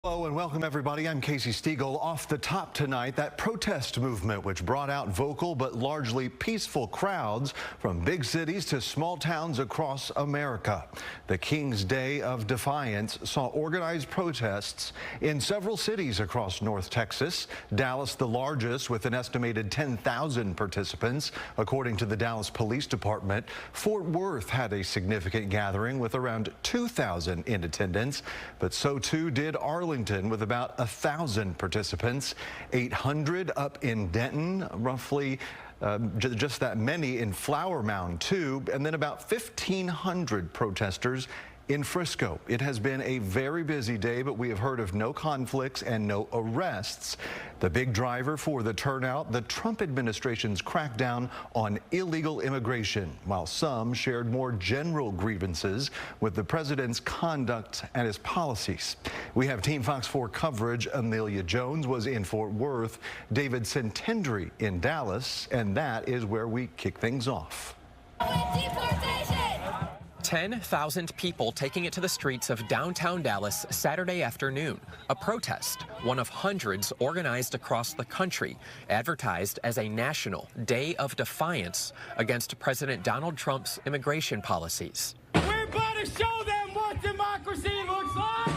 Hello and welcome everybody. I'm Casey Stiegel. Off the top tonight, that protest movement which brought out vocal but largely peaceful crowds from big cities to small towns across America. The King's Day of Defiance saw organized protests in several cities across North Texas. Dallas, the largest, with an estimated 10,000 participants, according to the Dallas Police Department. Fort Worth had a significant gathering with around 2,000 in attendance, but so too did Arlington, with about 1,000 participants. 800 up in Denton, roughly just that many in Flower Mound too, and then about 1,500 protesters in Frisco. It has been a very busy day, but we have heard of no conflicts and no arrests. The big driver for the turnout, the Trump administration's crackdown on illegal immigration, while some shared more general grievances with the president's conduct and his policies. We have Team Fox 4 coverage. Amelia Jones was in Fort Worth, David Centendry in Dallas, and that is where we kick things off. 10,000 people taking it to the streets of downtown Dallas Saturday afternoon. A protest, one of hundreds organized across the country, advertised as a national day of defiance against President Donald Trump's immigration policies. We're about to show them what democracy looks like!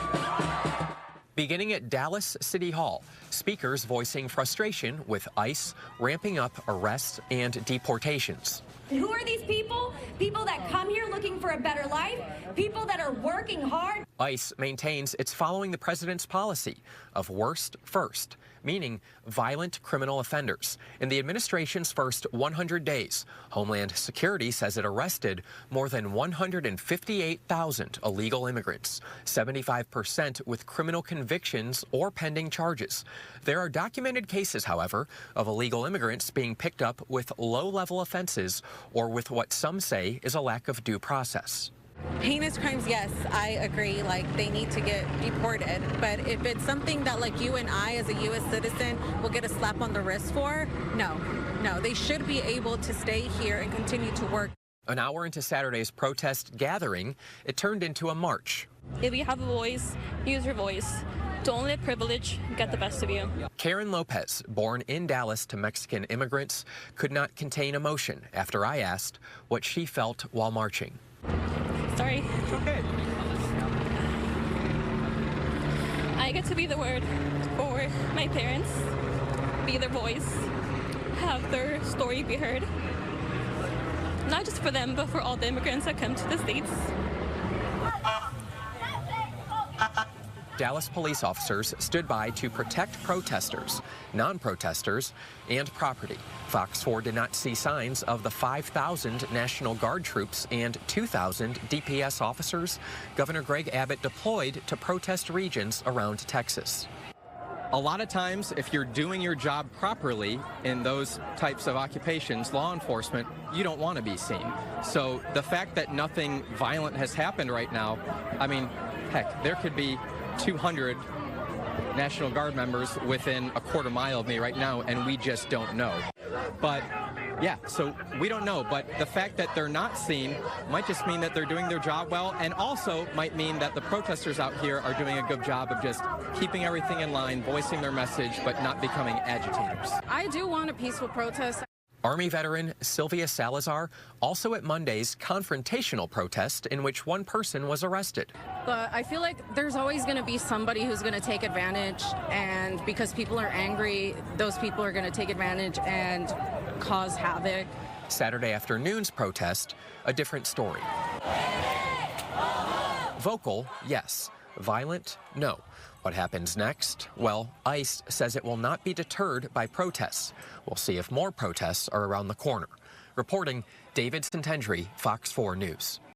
Beginning at Dallas City Hall, speakers voicing frustration with ICE ramping up arrests and deportations. Who are these people? People that come here looking for a better life, people that are working hard. ICE maintains it's following the president's policy of worst first, meaning violent criminal offenders. In the administration's first 100 days, Homeland Security says it arrested more than 158,000 illegal immigrants, 75% with criminal convictions or pending charges. There are documented cases, however, of illegal immigrants being picked up with low-level offenses or with what some say is a lack of due process. Heinous crimes, yes, I agree, they need to get deported. But if it's something that you and I as a U.S. citizen will get a slap on the wrist for, no, they should be able to stay here and continue to work. An hour into Saturday's protest gathering, it turned into a march. If you have a voice, use your voice. Don't let privilege get the best of you. Karen Lopez, born in Dallas to Mexican immigrants, could not contain emotion after I asked what she felt while marching. Sorry. It's okay. I get to be the word for my parents, be their voice, have their story be heard. Not just for them, but for all the immigrants that come to the States. Dallas police officers stood by to protect protesters, non-protesters, and property. Fox 4 did not see signs of the 5,000 National Guard troops and 2,000 DPS officers Governor Greg Abbott deployed to protest regions around Texas. A lot of times, if you're doing your job properly in those types of occupations, law enforcement, you don't want to be seen. So the fact that nothing violent has happened right now, I mean, heck, there could be 200 National Guard members within a quarter mile of me right now, and we just don't know. But yeah, so we don't know, but the fact that they're not seen might just mean that they're doing their job well, and also might mean that the protesters out here are doing a good job of just keeping everything in line, voicing their message, but not becoming agitators. I do want a peaceful protest. Army veteran Sylvia Salazar also at Monday's confrontational protest in which one person was arrested. But I feel like there's always going to be somebody who's going to take advantage, and because people are angry, those people are going to take advantage and cause havoc. Saturday afternoon's protest, a different story. Vocal, yes. Violent, no. What happens next? Well, ICE says it will not be deterred by protests. We'll see if more protests are around the corner. Reporting, David Centendry, Fox 4 News.